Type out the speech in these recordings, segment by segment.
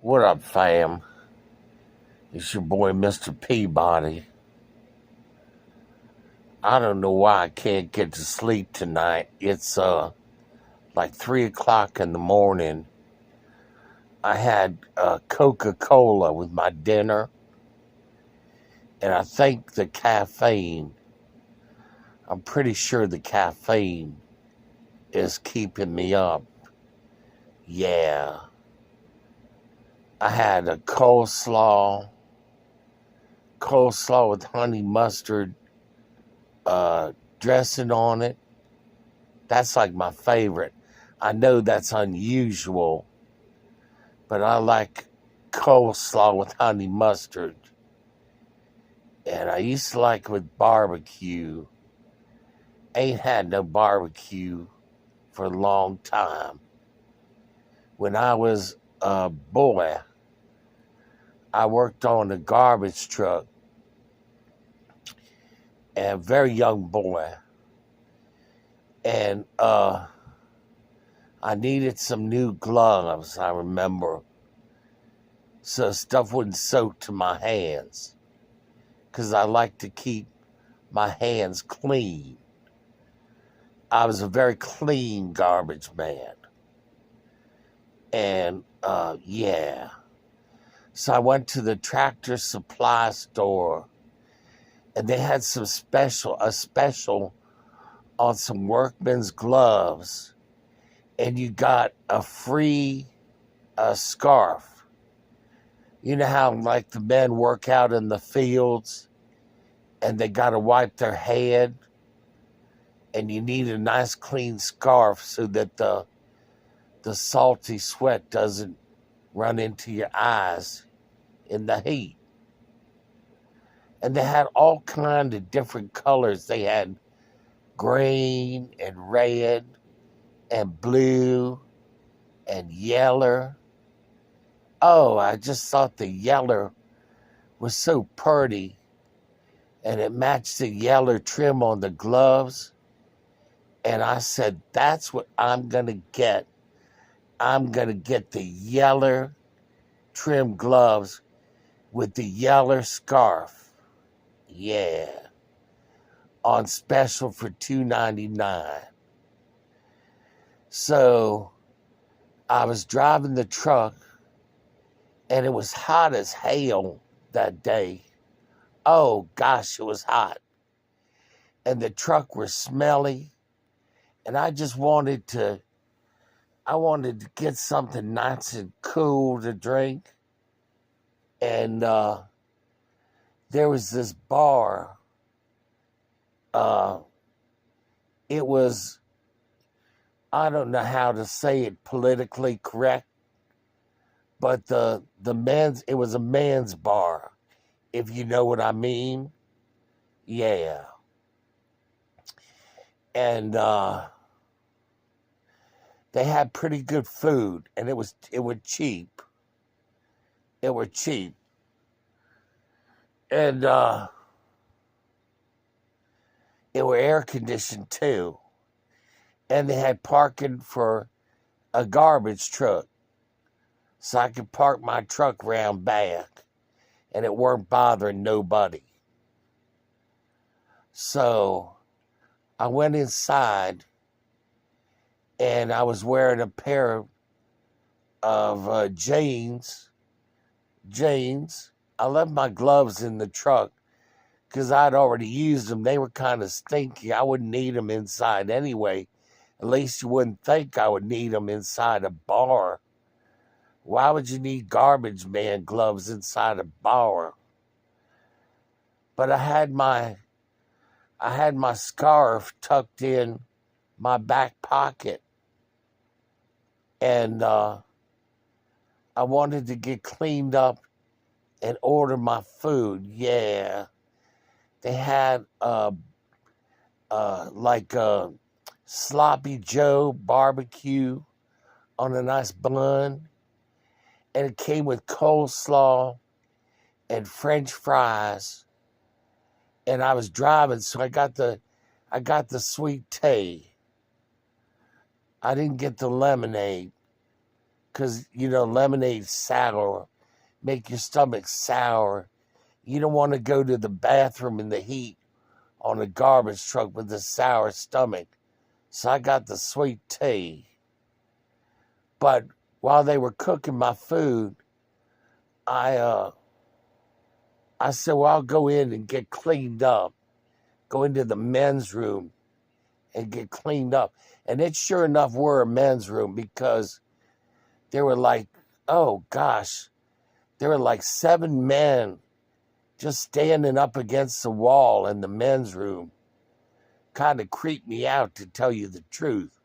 What up, fam? It's your boy, Mr. Peabody. I don't know why I can't get to sleep tonight. It's like 3 o'clock in the morning. I had Coca-Cola with my dinner, and I think I'm pretty sure the caffeine is keeping me up. Yeah. I had a coleslaw with honey mustard dressing on it. That's like my favorite. I know that's unusual, but I like coleslaw with honey mustard. And I used to like it with barbecue. Ain't had no barbecue for a long time. When I was a boy, I worked on a garbage truck. A very young boy. And I needed some new gloves, I remember, so stuff wouldn't soak to my hands, because I like to keep my hands clean. I was a very clean garbage man. And, yeah. So I went to the Tractor Supply store, and they had a special on some workman's gloves, and you got a free scarf. You know how like the men work out in the fields and they got to wipe their head, and you need a nice clean scarf so that the salty sweat doesn't run into your eyes in the heat. And they had all kinds of different colors. They had green and red and blue and yellow. Oh, I just thought the yellow was so pretty, and it matched the yellow trim on the gloves. And I said, that's what I'm going to get. I'm going to get the yellow trim gloves with the yellow scarf. Yeah. On special for $2.99. So I was driving the truck, and it was hot as hell that day. Oh gosh, it was hot. And the truck was smelly, and I wanted to get something nice and cool to drink. And there was this bar. It was, I don't know how to say it politically correct, but it was a man's bar, if you know what I mean. Yeah. And they had pretty good food, and it was cheap. It were cheap. And it were air conditioned too. And they had parking for a garbage truck, so I could park my truck round back, and it weren't bothering nobody. So I went inside, and I was wearing a pair of jeans. I left my gloves in the truck because I'd already used them. They were kind of stinky. I wouldn't need them inside anyway. At least you wouldn't think I would need them inside a bar. Why would you need garbage man gloves inside a bar? But I had my scarf tucked in my back pocket. And I wanted to get cleaned up and order my food. Yeah. They had like a Sloppy Joe barbecue on a nice bun. And it came with coleslaw and French fries. And I was driving, so I got the sweet tea. I didn't get the lemonade because, lemonade's sour, make your stomach sour. You don't want to go to the bathroom in the heat on a garbage truck with a sour stomach. So I got the sweet tea. But while they were cooking my food, I said, well, I'll go in and get cleaned up. Go into the men's room and get cleaned up. And it sure enough were a men's room, because there were like, oh gosh, there were like 7 men just standing up against the wall in the men's room. Kind of creeped me out, to tell you the truth.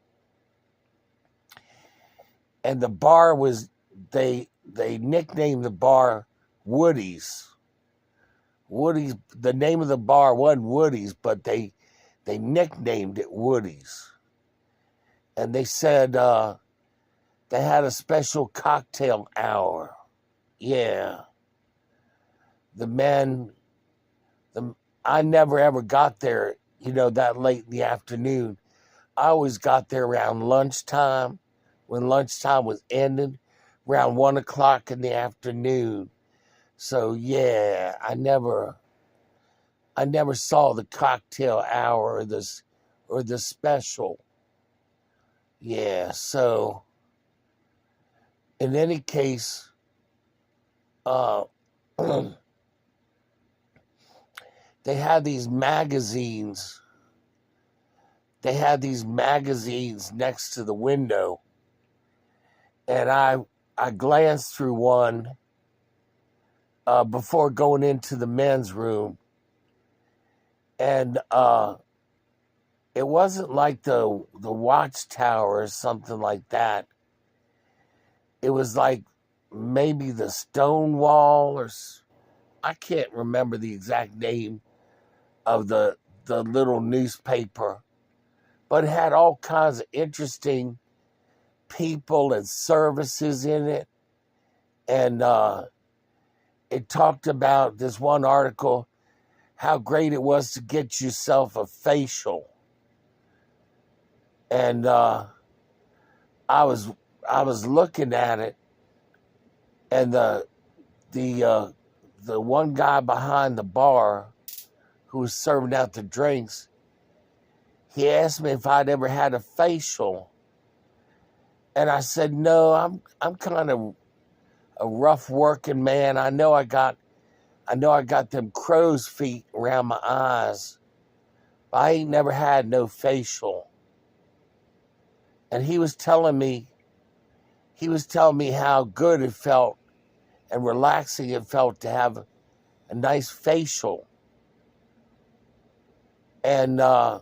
And the bar was, they nicknamed the bar Woodie's. Woodie's, the name of the bar wasn't Woodie's, but they nicknamed it Woodie's. And they said they had a special cocktail hour. Yeah. I never ever got there, that late in the afternoon. I always got there around lunchtime, when lunchtime was ending, around 1 o'clock in the afternoon. So yeah, I never saw the cocktail hour or the special. Yeah, so in any case, they had these magazines. They had these magazines next to the window, and I glanced through one before going into the men's room, and it wasn't like the Watchtower or something like that. It was like maybe the Stonewall, or I can't remember the exact name of the little newspaper, but it had all kinds of interesting people and services in it. And it talked about, this one article, how great it was to get yourself a facial. And I was looking at it, and the one guy behind the bar who was serving out the drinks, he asked me if I'd ever had a facial. And I said, no, I'm kind of a rough working man. I know I got them crow's feet around my eyes, but I ain't never had no facial. And he was telling me how good it felt and relaxing it felt to have a nice facial. And I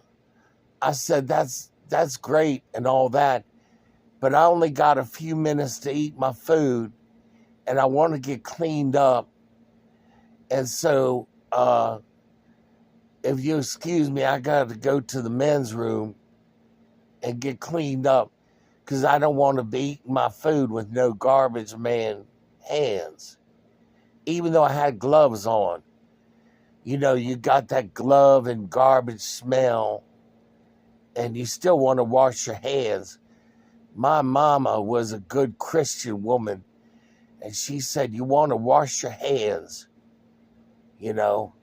said, that's great and all that, but I only got a few minutes to eat my food, and I want to get cleaned up. And so, if you excuse me, I got to go to the men's room and get cleaned up, because I don't want to be eating my food with no garbage man hands. Even though I had gloves on. You got that glove and garbage smell, and you still want to wash your hands. My mama was a good Christian woman, and she said, you want to wash your hands. You don't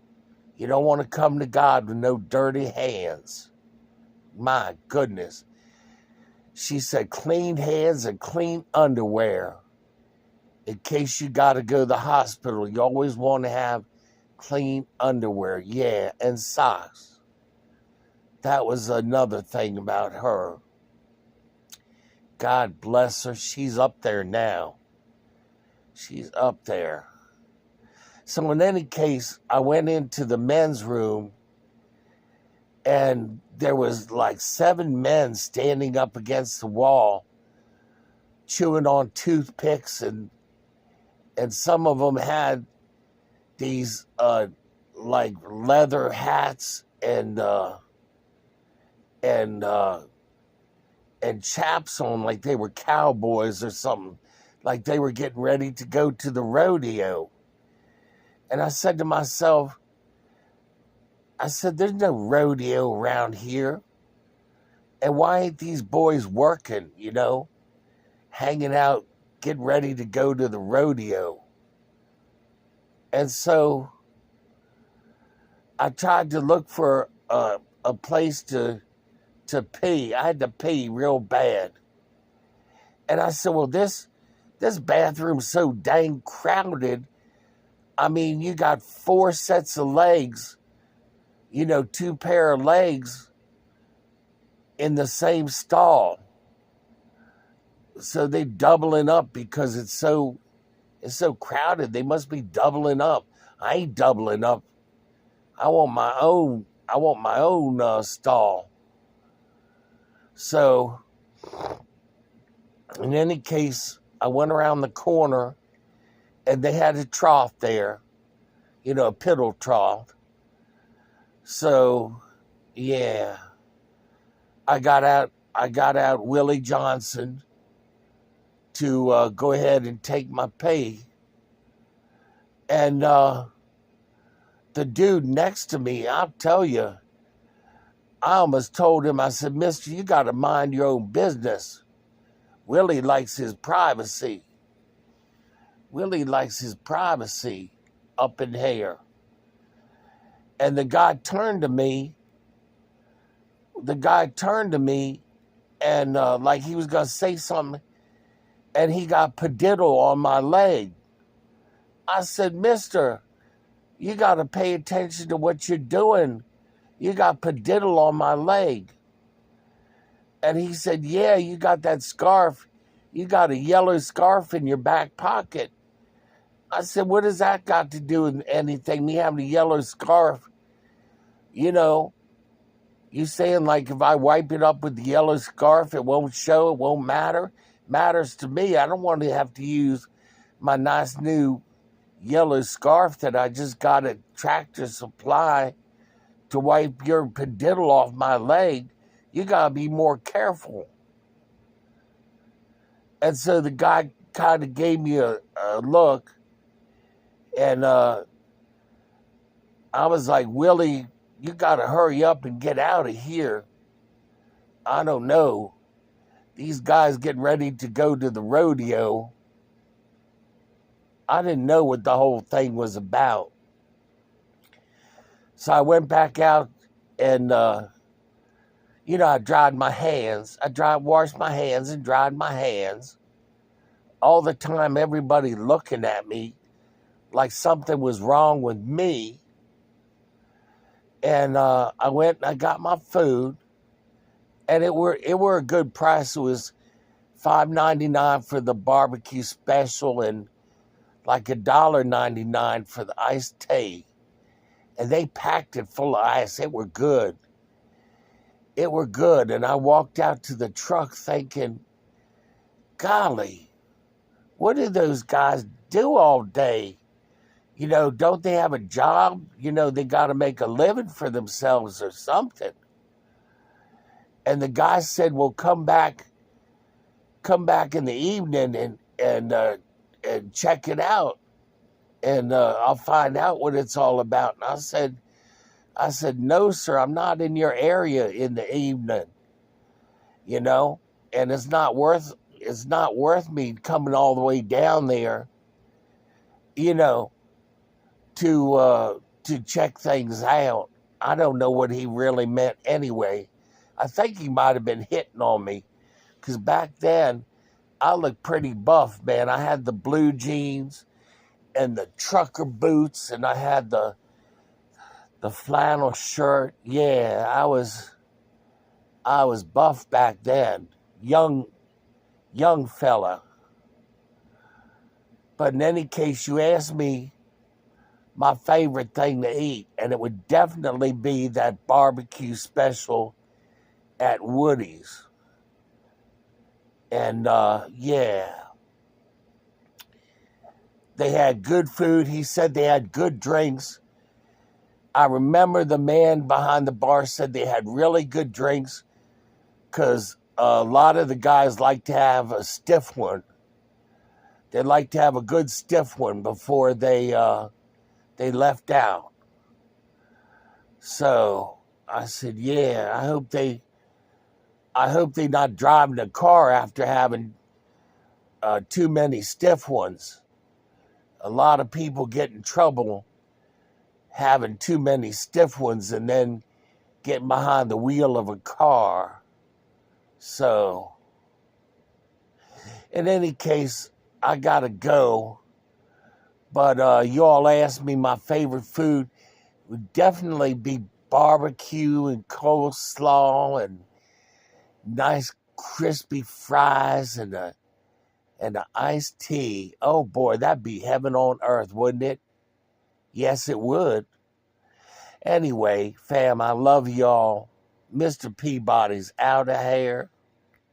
want to come to God with no dirty hands. My goodness. She said, clean hands and clean underwear. In case you got to go to the hospital, you always want to have clean underwear. Yeah, and socks. That was another thing about her. God bless her. She's up there now. She's up there. So in any case, I went into the men's room, and there was like 7 men standing up against the wall, chewing on toothpicks, and some of them had these like leather hats and chaps on, like they were cowboys or something, like they were getting ready to go to the rodeo. And I said to myself, there's no rodeo around here. And why ain't these boys working, hanging out getting ready to go to the rodeo. And so I tried to look for a place to pee. I had to pee real bad. And I said, well, this bathroom's so dang crowded. I mean, you got 4 sets of legs, 2 pair of legs in the same stall. So they doubling up because it's so crowded. They must be doubling up. I ain't doubling up. I want my own stall. So in any case, I went around the corner and they had a trough there, a piddle trough. So yeah, I got out Willie Johnson to go ahead and take my pay. And the dude next to me, I'll tell you, I almost told him, I said, mister, you got to mind your own business. Willie likes his privacy. Willie likes his privacy up in here. And the guy turned to me. And like he was going to say something. And he got padiddle on my leg. I said, mister, you got to pay attention to what you're doing. You got padiddle on my leg. And he said, yeah, you got that scarf. You got a yellow scarf in your back pocket. I said, what does that got to do with anything? Me having a yellow scarf? You saying like if I wipe it up with the yellow scarf, it won't show, it won't matter? Matters to me. I don't want to have to use my nice new yellow scarf that I just got at Tractor Supply to wipe your padiddle off my leg. You got to be more careful. And so the guy kind of gave me a look. And I was like, Willie, you got to hurry up and get out of here. I don't know. These guys getting ready to go to the rodeo. I didn't know what the whole thing was about. So I went back out and, I dried my hands. Washed my hands and dried my hands. All the time, everybody looking at me like something was wrong with me. And I went and I got my food. And it were a good price. It was $5.99 for the barbecue special and like $1.99 for the iced tea. And they packed it full of ice. It were good. And I walked out to the truck thinking, golly, what do those guys do all day? Don't they have a job? They got to make a living for themselves or something. And the guy said, well, come back in the evening and check it out. And I'll find out what it's all about. And I said, no, sir, I'm not in your area in the evening, and it's not worth me coming all the way down there, to check things out. I don't know what he really meant anyway. I think he might have been hitting on me because back then I looked pretty buff, man. I had the blue jeans and the trucker boots and I had the flannel shirt. Yeah, I was buff back then. Young fella. But in any case, you asked me my favorite thing to eat, and it would definitely be that barbecue special at Woodie's. And yeah, they had good food. He said they had good drinks. I remember the man behind the bar said they had really good drinks because a lot of the guys like to have a stiff one. They like to have a good stiff one before they left out. So I said, yeah, I hope they not driving a car after having too many stiff ones. A lot of people get in trouble having too many stiff ones and then getting behind the wheel of a car. So, in any case, I gotta go. But you all asked me my favorite food. It would definitely be barbecue and coleslaw and nice crispy fries and a iced tea. Oh boy, that'd be heaven on earth, wouldn't it? Yes, it would. Anyway, fam, I love y'all. Mr. Peabody's out of here.